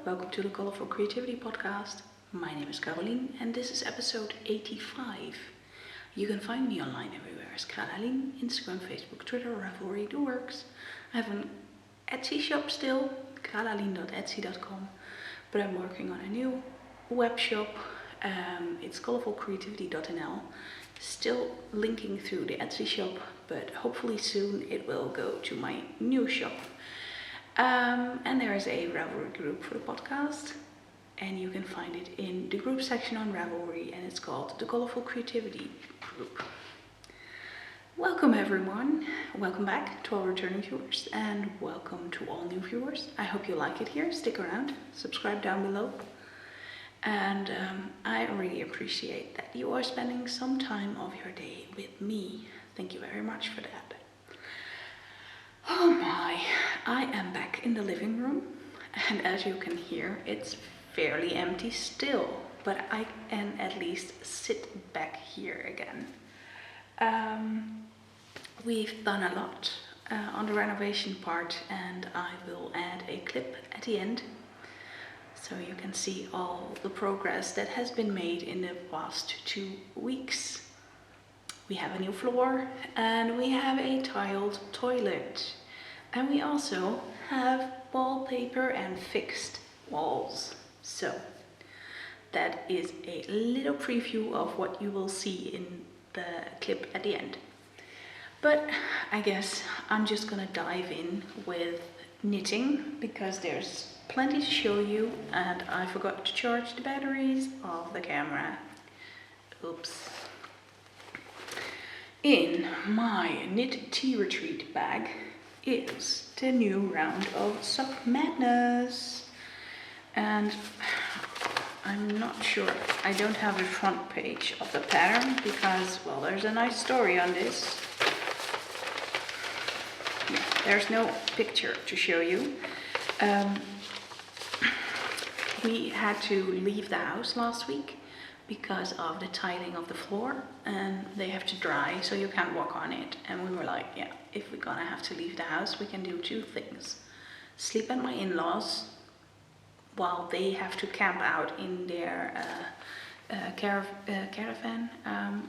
welcome to the Colourful Creativity podcast. My name is Carolien and this is episode 85. You can find me online everywhere as Carolien, Instagram, Facebook, Twitter, Ravelry, the works. I have an Etsy shop still, carolien.etsy.com, but I'm working on a new web shop. It's colourfulcreativity.nl. Still linking through the Etsy shop, but hopefully soon it will go to my new shop. And there is a Ravelry group for the podcast, and you can find it in the group section on Ravelry, and it's called the Colourful Creativity group. Welcome everyone, welcome back to all returning viewers, and welcome to all new viewers. I hope you like it here. Stick around, subscribe down below, and I really appreciate that you are spending some time of your day with me. Thank you very much for that. Oh my, I am back in the living room, and as you can hear, it's fairly empty still, but I can at least sit back here again. We've done a lot on the renovation part, and I will add a clip at the end so you can see all the progress that has been made in the past 2 weeks. We have a new floor and we have a tiled toilet, and we also have wallpaper and fixed walls. So that is a little preview of what you will see in the clip at the end. But I guess I'm just gonna dive in with knitting because there's plenty to show you, and I forgot to charge the batteries of the camera. Oops. In my knit tea retreat bag is the new round of Sock Madness, and I'm not sure, I don't have the front page of the pattern because, well, there's a nice story on this. Yeah, there's no picture to show you. We had to leave the house last week because of the tiling of the floor, and they have to dry so you can't walk on it. And we were like, yeah, if we're gonna have to leave the house, we can do 2 things. Sleep at my in-laws while they have to camp out in their caravan,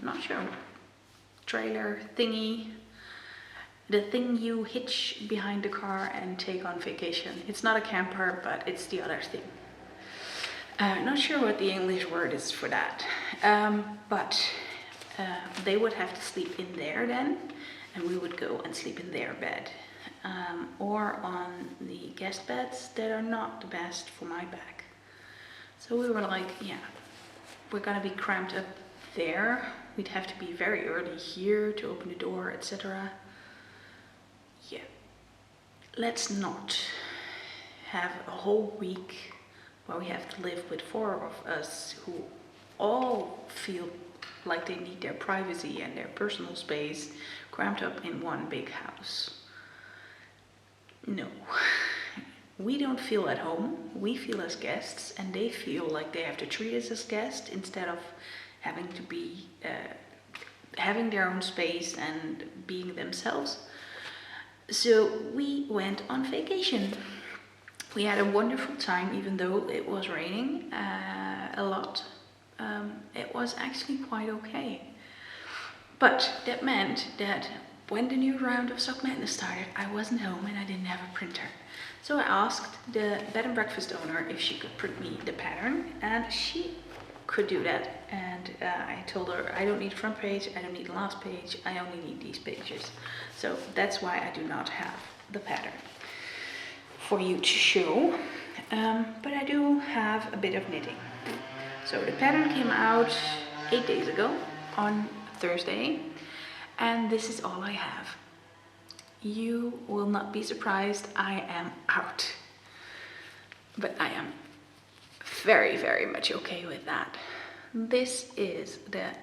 not sure, trailer thingy, the thing you hitch behind the car and take on vacation. It's not a camper, but it's the other thing. Not sure what the English word is for that, but they would have to sleep in there then, and we would go and sleep in their bed, or on the guest beds that are not the best for my back. So we were like, yeah, we're gonna be cramped up there. We'd have to be very early here to open the door, etc. Yeah, let's not have a whole week where we have to live with 4 of us who all feel like they need their privacy and their personal space cramped up in one big house. No, we don't feel at home, we feel as guests, and they feel like they have to treat us as guests instead of having to be having their own space and being themselves. So we went on vacation. We had a wonderful time, even though it was raining a lot. It was actually quite okay. But that meant that when the new round of Sock Madness started, I wasn't home and I didn't have a printer. So I asked the bed and breakfast owner if she could print me the pattern, and she could do that. And I told her I don't need front page, I don't need the last page, I only need these pages. So that's why I do not have the pattern for you to show, but I do have a bit of knitting. So the pattern came out 8 days ago on Thursday, and this is all I have. You will not be surprised, I am out. But I am very, very much okay with that. This is the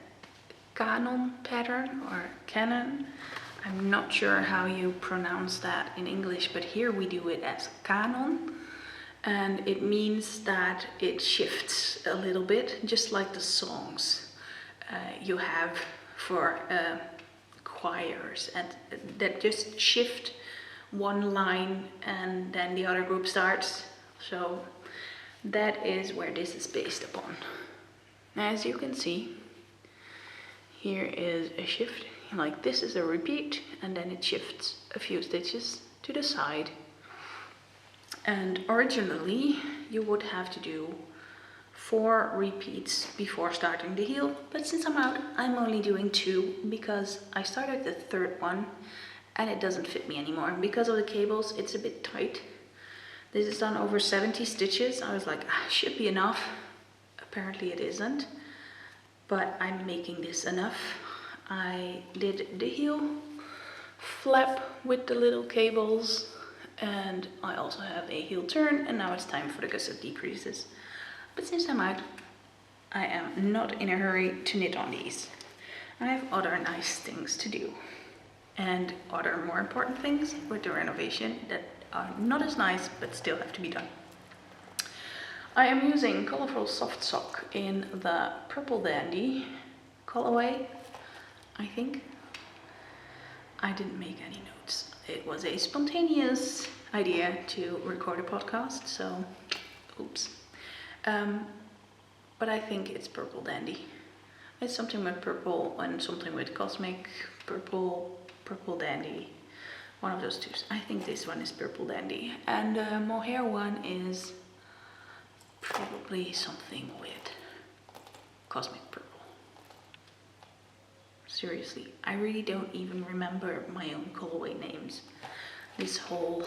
Canon pattern, or Canon. I'm not sure how you pronounce that in English, but here we do it as Canon, and it means that it shifts a little bit, just like the songs you have for choirs, and that just shift one line and then the other group starts. So That is where this is based upon. As you can see, here is a shift, like this is a repeat, and then it shifts a few stitches to the side. And originally you would have to do 4 repeats before starting the heel, but since I'm out, I'm only doing 2 because I started the 3rd one and it doesn't fit me anymore. Because of the cables, it's a bit tight. This is done over 70 stitches. I was like, should be enough. Apparently it isn't, but I'm making this enough. I did the heel flap with the little cables, and I also have a heel turn, and now it's time for the gusset decreases. But since I'm out, I am not in a hurry to knit on these. I have other nice things to do, and other more important things with the renovation that are not as nice but still have to be done. I am using Colourful Soft Sock in the Purple Dandy colorway, I think. I didn't make any notes. It was a spontaneous idea to record a podcast, so oops. But I think it's Purple Dandy. It's something with purple and something with cosmic, purple Dandy. One of those two. I think this one is Purple Dandy. And the mohair one is probably something with cosmic purple. Seriously, I really don't even remember my own colorway names. This whole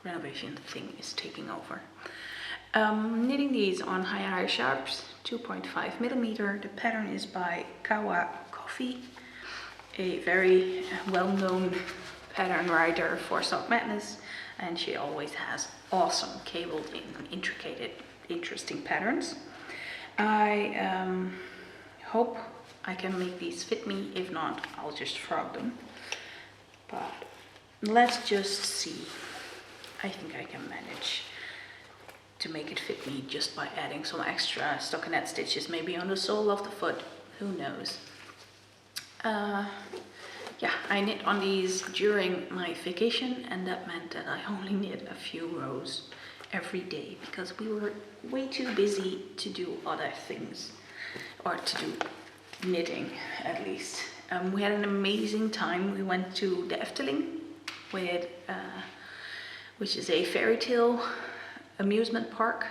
renovation thing is taking over. Knitting these on high sharps, 2.5 millimeter. The pattern is by Caoua Coffee, a very well-known pattern writer for Sock Madness, and she always has awesome cabled in intricate, interesting patterns. I hope I can make these fit me. If not, I'll just frog them. But let's just see. I think I can manage to make it fit me just by adding some extra stockinette stitches, maybe on the sole of the foot, who knows. Yeah, I knit on these during my vacation, and that meant that I only knit a few rows every day because we were way too busy to do other things, or to do knitting at least. We had an amazing time. We went to the Efteling, which is a fairy tale amusement park,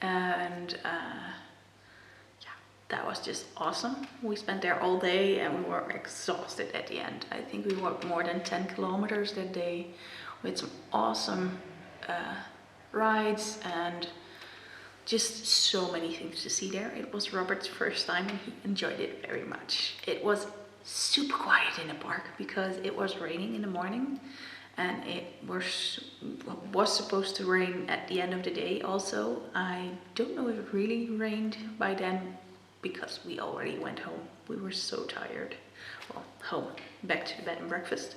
and yeah, that was just awesome. We spent there all day and we were exhausted at the end. I think we walked more than 10 kilometers that day with some awesome rides and just so many things to see there. It was Robert's first time and he enjoyed it very much. It was super quiet in the park because it was raining in the morning, and it was supposed to rain at the end of the day also. I don't know if it really rained by then because we already went home. We were so tired. Well, home, back to the bed and breakfast.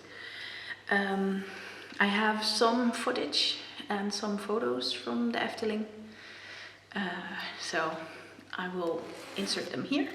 I have some footage and some photos from the Efteling, so I will insert them here.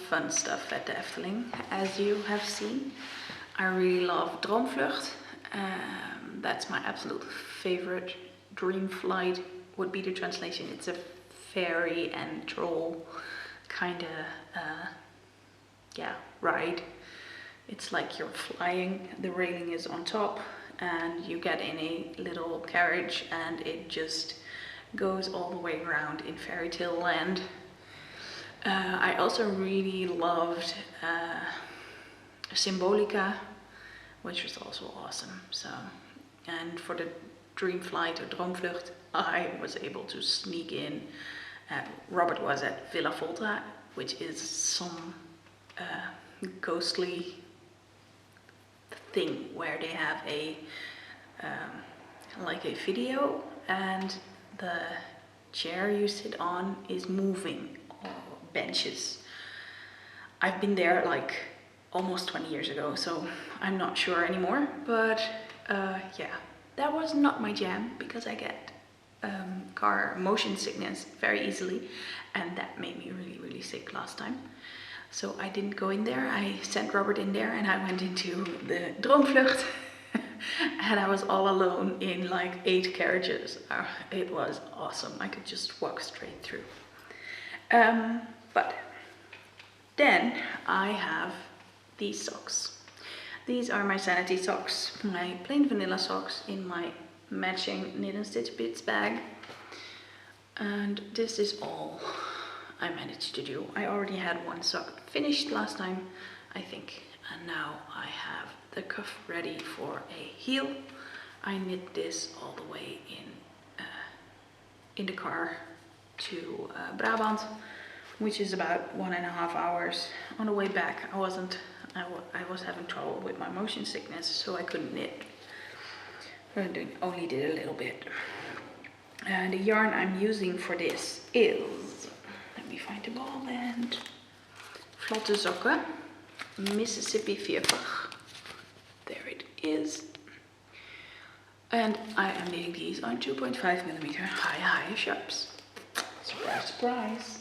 Fun stuff at the Efteling, as you have seen. I really love Droomvlucht. That's my absolute favorite. Dream flight would be the translation. It's a fairy and troll kind of ride. It's like you're flying, the railing is on top and you get in a little carriage and it just goes all the way around in fairy tale land. I also really loved Symbolica, which was also awesome. So, and for the dream flight or droomvlucht, I was able to sneak in. Robert was at Villa Volta, which is some ghostly thing where they have a like a video and the chair you sit on is moving, or benches. I've been there like almost 20 years ago, so I'm not sure anymore, but yeah, that was not my jam because I get car motion sickness very easily, and that made me really sick last time. So I didn't go in there. I sent Robert in there and I went into the droomvlucht and I was all alone in like 8 carriages. It was awesome. I could just walk straight through. But then I have these socks. These are my Sanity socks, my plain vanilla socks in my matching knit and stitch bits bag. And this is all I managed to do. I already had one sock finished last time, I think, and now I have the cuff ready for a heel. I knit this all the way in the car to Brabant, which is about 1.5 hours. On the way back, I was having trouble with my motion sickness, so I couldn't knit. I only did a little bit. The yarn I'm using for this is, let me find the ball band, Flotte Socke, Mississippi 40. There it is. And I am knitting these on 2.5mm high sharps. Surprise, surprise.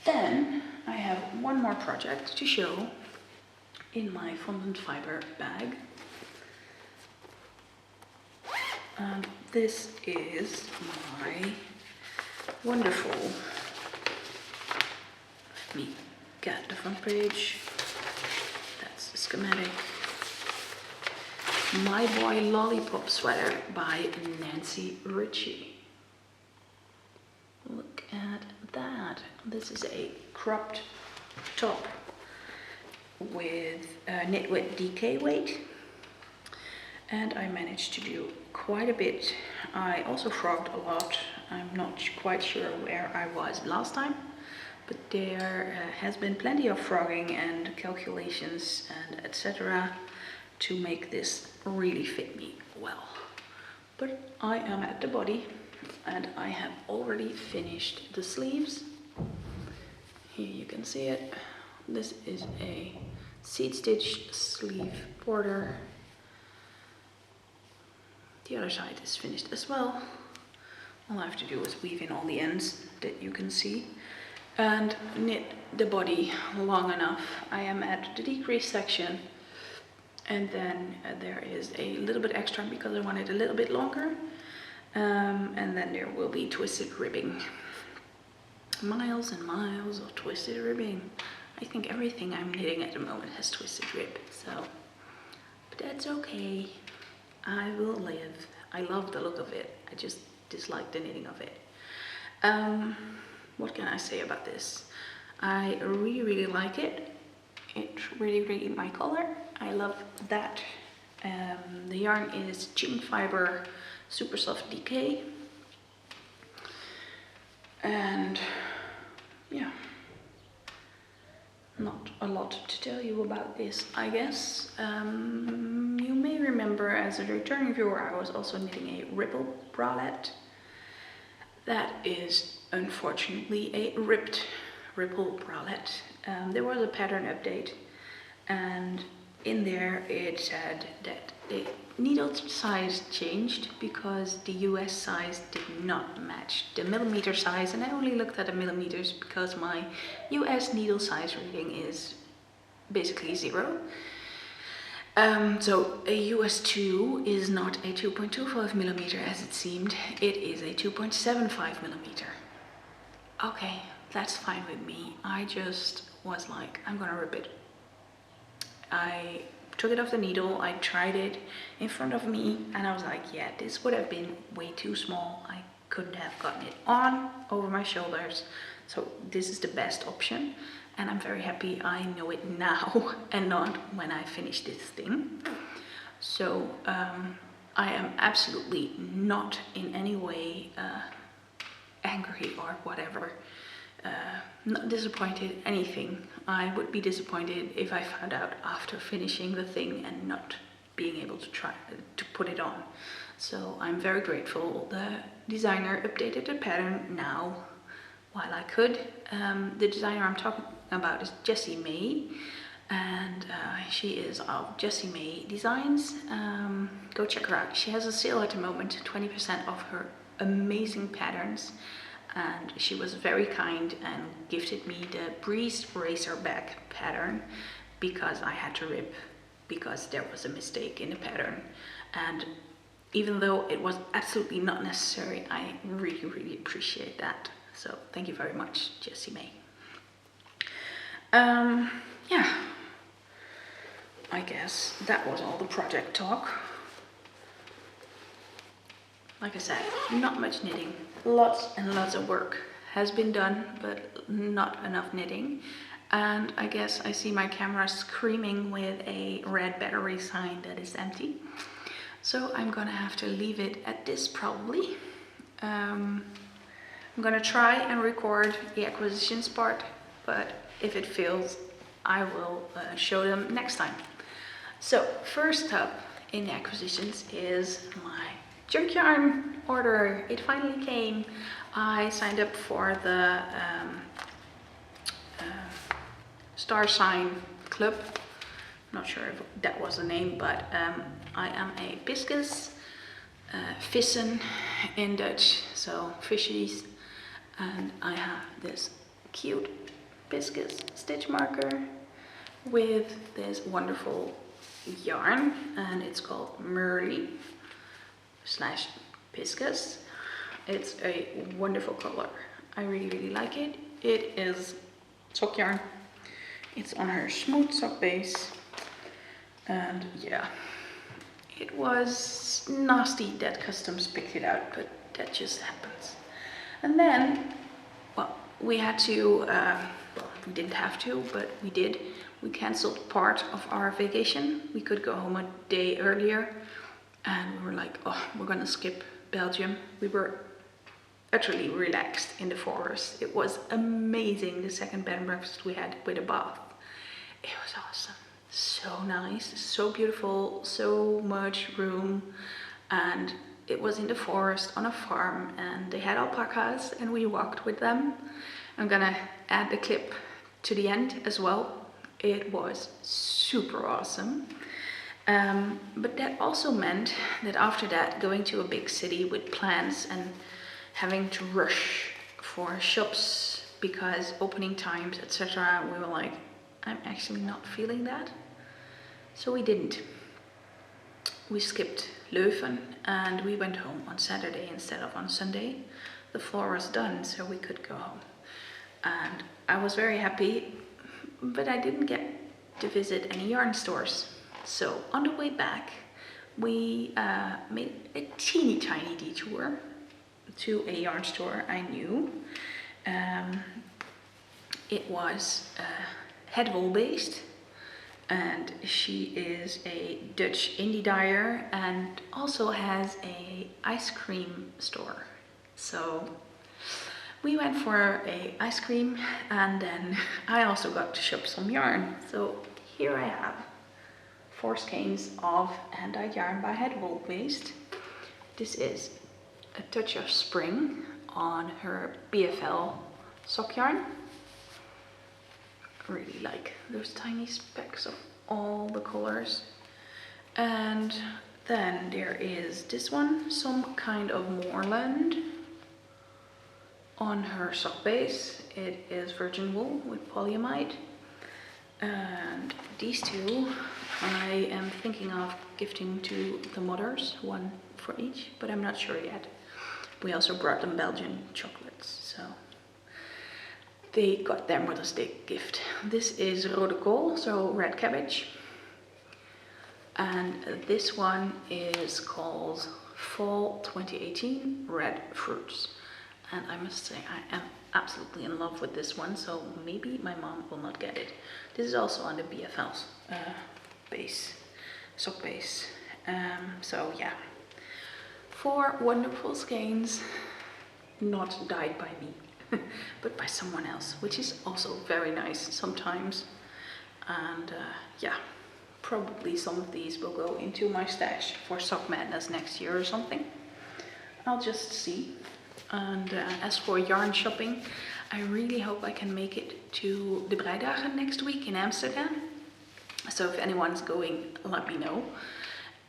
Then I have one more project to show in my fondant fiber bag. And this is my wonderful, let me get the front page, that's the schematic, My Boy Lollipop sweater by Nancy Ritchie. Look at that. This is a cropped top with knit with DK weight. And I managed to do quite a bit. I also frogged a lot. I'm not quite sure where I was last time, but there has been plenty of frogging and calculations and etc. to make this really fit me well. But I am at the body and I have already finished the sleeves. Here you can see it. This is a seed stitch sleeve border. The other side is finished as well. All I have to do is weave in all the ends that you can see and knit the body long enough. I am at the decrease section, and then there is a little bit extra because I want it a little bit longer, and then there will be twisted ribbing. Miles and miles of twisted ribbing. I think everything I'm knitting at the moment has twisted rib, so, but that's okay. I will live. I love the look of it. I just dislike the knitting of it. What can I say about this? I really like it. It's really my color. I love that. The yarn is Chin Fiber Super Soft DK. And yeah, not a lot to tell you about this, I guess. You may remember as a returning viewer I was also knitting a ripple bralette. That is unfortunately a ripped ripple bralette. There was a pattern update and in there it said that the needle size changed because the US size did not match the millimeter size, and I only looked at the millimeters because my US needle size reading is basically 0. So a US 2 is not a 2.25mm as it seemed, it is a 2.75mm. Okay, that's fine with me. I just was like, I'm gonna rip it. I took it off the needle, I tried it in front of me, and I was like, yeah, this would have been way too small. I couldn't have gotten it on over my shoulders, so this is the best option, and I'm very happy I know it now and not when I finish this thing. So I am absolutely not in any way angry or whatever, not disappointed, anything. I would be disappointed if I found out after finishing the thing and not being able to try to put it on. So I'm very grateful the designer updated the pattern now while I could. The designer I'm talking about is Jessie May, and she is of Jessie May Designs. Go check her out. She has a sale at the moment, 20% off her amazing patterns, and she was very kind and gifted me the Breeze Racerback pattern because I had to rip because there was a mistake in the pattern, and even though it was absolutely not necessary, I really appreciate that. So thank you very much, Jessie May. Yeah, I guess that was all the project talk. Like I said, not much knitting. Lots and lots of work has been done, but not enough knitting. And I guess I see my camera screaming with a red battery sign that is empty. So I'm gonna have to leave it at this probably. I'm gonna try and record the acquisitions part, but if it fails, I will show them next time. So first up in the acquisitions is my junk yarn order. It finally came. I signed up for the Star Sign Club. Not sure if that was the name, but I am a Pisces, vissen in Dutch, so fishies, and I have this cute Pisces stitch marker with this wonderful yarn, and it's called Merly / Pisces. It's a wonderful color. I really like it. It is sock yarn. It's on her smooth sock base, and yeah, it was nasty that Customs picked it out, but that just happens. And then, well, we had to, well, we didn't have to, but we did. We cancelled part of our vacation. We could go home a day earlier, and we were like, oh, we're gonna skip Belgium. We were utterly relaxed in the forest. It was amazing, the second bed and breakfast we had with a bath. It was awesome. So nice, so beautiful, so much room, and it was in the forest on a farm, and they had alpacas and we walked with them. I'm gonna add the clip to the end as well. It was super awesome. But that also meant that after that, going to a big city with plans and having to rush for shops because opening times, etc., we were like, I'm actually not feeling that. So we didn't. We skipped Leuven and we went home on Saturday instead of on Sunday. The floor was done, so we could go home. And I was very happy, but I didn't get to visit any yarn stores. So on the way back, we made a teeny tiny detour to a yarn store I knew. It was Het Wol based, and she is a Dutch indie dyer and also has a ice cream store. So we went for a ice cream, and then I also got to shop some yarn. So here I have 4 skeins of hand-dyed yarn by Het Wol based. This is a touch of spring on her BFL sock yarn. Really like those tiny specks of all the colors. And then there is this one, some kind of moorland on her sock base. It is virgin wool with polyamide. And these two I am thinking of gifting to the mothers, one for each, but I'm not sure yet. We also brought them Belgian chocolates, so they got their Mother's Day gift. This is rode kool, so red cabbage. And this one is called Fall 2018 Red Fruits. And I must say I am absolutely in love with this one, so maybe my mom will not get it. This is also on the BFL's base, sock base. So yeah, 4 wonderful skeins, not dyed by me, but by someone else, which is also very nice sometimes. And yeah, probably some of these will go into my stash for Sock Madness next year or something. I'll just see. And as for yarn shopping, I really hope I can make it to the Breidagen next week in Amsterdam. So if anyone's going, let me know.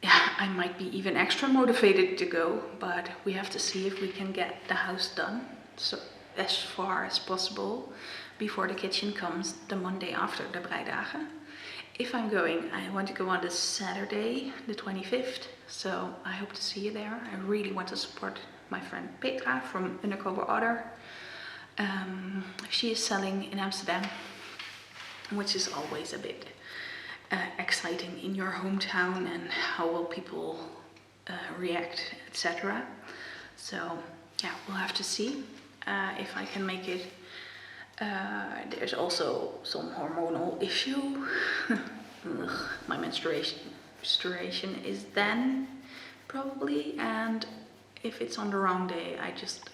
I might be even extra motivated to go, but we have to see if we can get the house done so as far as possible before the kitchen comes the Monday after the Breidagen. If I'm going, I want to go on this Saturday, the 25th, so I hope to see you there. I really want to support my friend Petra from Undercover Otter. She is selling in Amsterdam, which is always a bit exciting in your hometown, and how will people react, etc. So yeah, we'll have to see if I can make it. There's also some hormonal issue. My menstruation is then probably, and if it's on the wrong day, I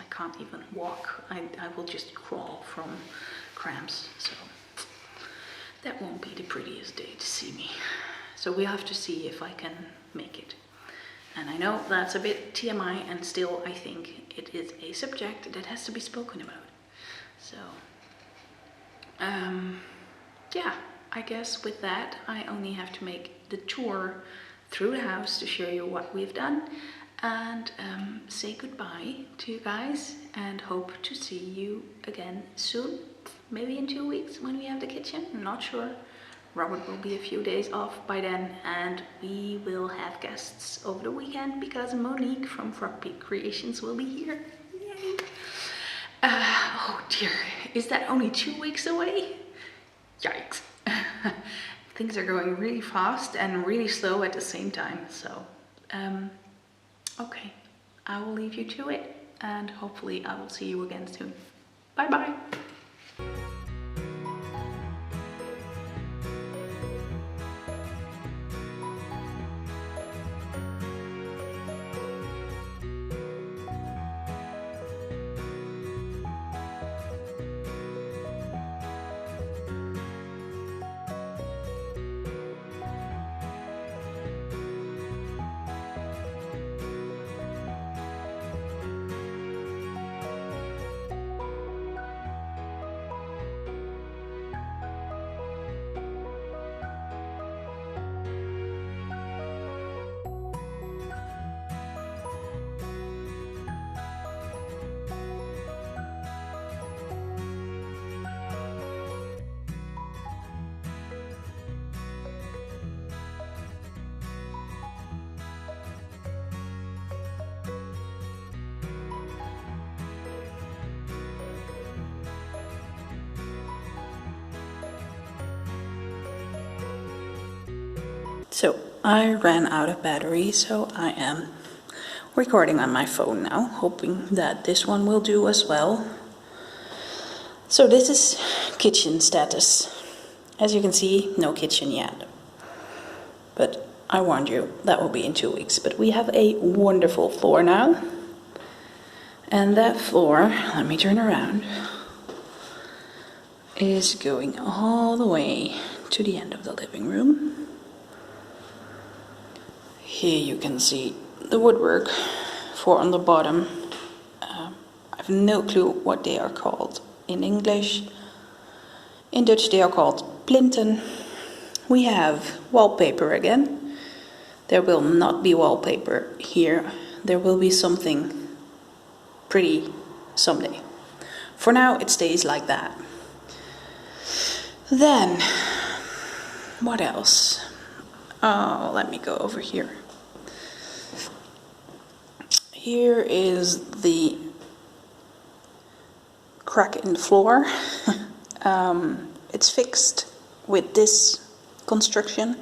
can't even walk. I will just crawl from cramps. So that won't be the prettiest day to see me. So we have to see if I can make it. And I know that's a bit TMI, and still I think it is a subject that has to be spoken about. So yeah, I guess with that I only have to make the tour through the house to show you what we've done, and say goodbye to you guys, and hope to see you again soon. Maybe in 2 weeks when we have the kitchen, I'm not sure. Robert will be a few days off by then, and we will have guests over the weekend because Monique from Frog Peak Creations will be here. Yay! Oh dear, is that only 2 weeks away? Yikes. Things are going really fast and really slow at the same time, so okay, I will leave you to it, and hopefully I will see you again soon. Bye bye. So I ran out of battery, so I am recording on my phone now, hoping that this one will do as well. So this is kitchen status. As you can see, no kitchen yet. But I warned you, that will be in 2 weeks. But we have a wonderful floor now. And that floor, let me turn around, is going all the way to the end of the living room. Here you can see the woodwork for on the bottom. I have no clue what they are called in English. In Dutch they are called plinten. We have wallpaper again. There will not be wallpaper here. There will be something pretty someday. For now it stays like that. Then, what else? Oh, let me go over here. Here is the crack in the floor. It's fixed with this construction.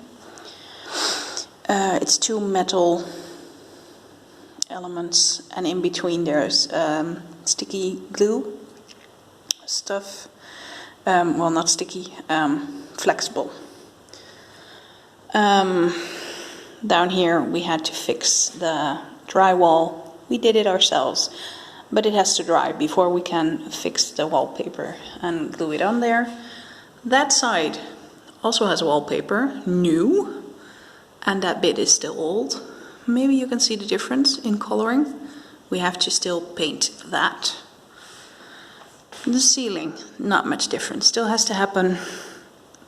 It's two metal elements, and in between there's sticky glue stuff. Well, not sticky, flexible. Down here we had to fix the drywall. We did it ourselves, but it has to dry before we can fix the wallpaper and glue it on there. That side also has wallpaper, new, and that bit is still old. Maybe you can see the difference in coloring. We have to still paint that. The ceiling, not much difference. Still has to happen.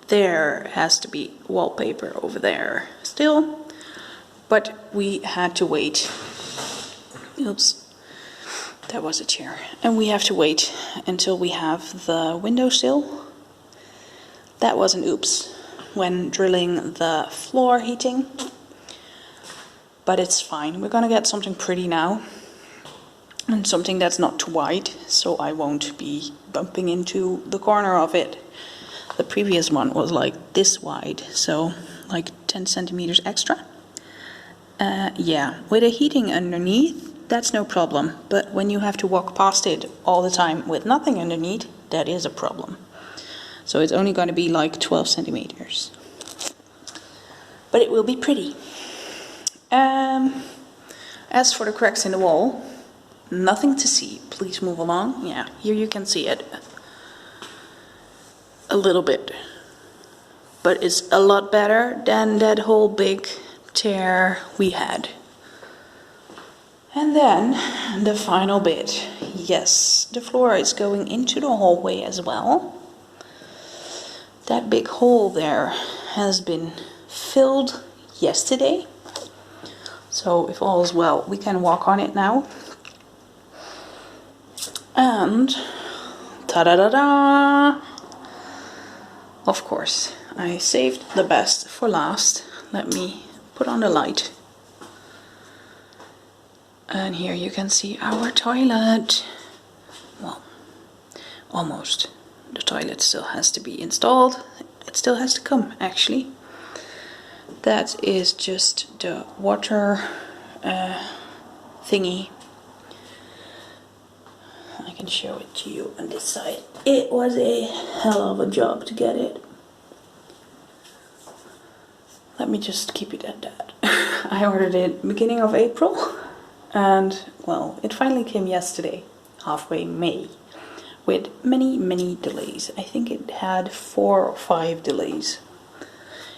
There has to be wallpaper over there still. But we had to wait. Oops. That was a chair. And we have to wait until we have the windowsill. That was an oops when drilling the floor heating. But it's fine. We're gonna get something pretty now. And something that's not too wide, so I won't be bumping into the corner of it. The previous one was like this wide, so like 10 centimeters extra. Yeah, with a heating underneath, that's no problem. But when you have to walk past it all the time with nothing underneath, that is a problem. So it's only going to be like 12 centimeters. But it will be pretty. As for the cracks in the wall, nothing to see. Please move along. Yeah, here you can see it. A little bit. But it's a lot better than that whole big tear we had. And then the final bit. Yes, the floor is going into the hallway as well. That big hole there has been filled yesterday. So if all is well, we can walk on it now. And ta-da-da-da! Of course, I saved the best for last. Let me put on the light. And here you can see our toilet. Well, almost. The toilet still has to be installed. It still has to come, actually. That is just the water thingy. I can show it to you on this side. It was a hell of a job to get it. Let me just keep it at that. I ordered it beginning of April. And, well, it finally came yesterday, halfway May, with many, many delays. I think it had 4 or 5 delays.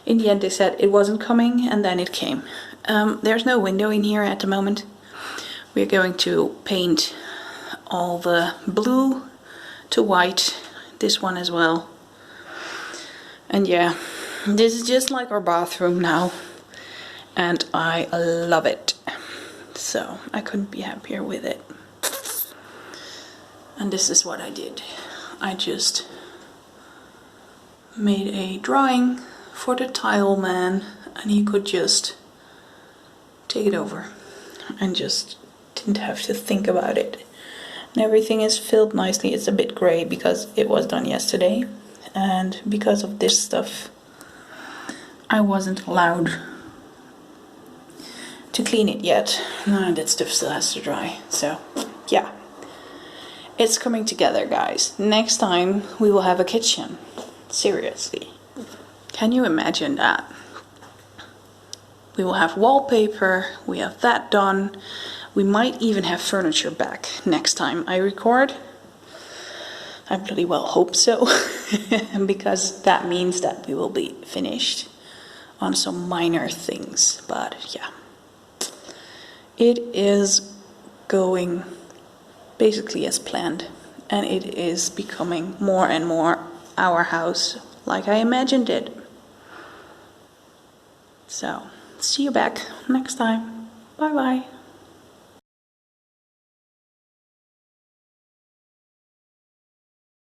In the end, they said it wasn't coming, and then it came. There's no window in here at the moment. We're going to paint all the blue to white, this one as well. And yeah, this is just like our bathroom now, and I love it. So I couldn't be happier with it. And this is what I did. I just made a drawing for the tile man, and he could just take it over and just didn't have to think about it. And everything is filled nicely. It's a bit gray because it was done yesterday, and because of this stuff I wasn't allowed to clean it yet. No, that stuff still has to dry. So yeah, it's coming together, guys. Next time we will have a kitchen. Seriously, can you imagine that? We will have wallpaper, we have that done. We might even have furniture back next time I record. I bloody well hope so. Because that means that we will be finished on some minor things. But yeah, it is going basically as planned. And it is becoming more and more our house like I imagined it. So, see you back next time. Bye bye.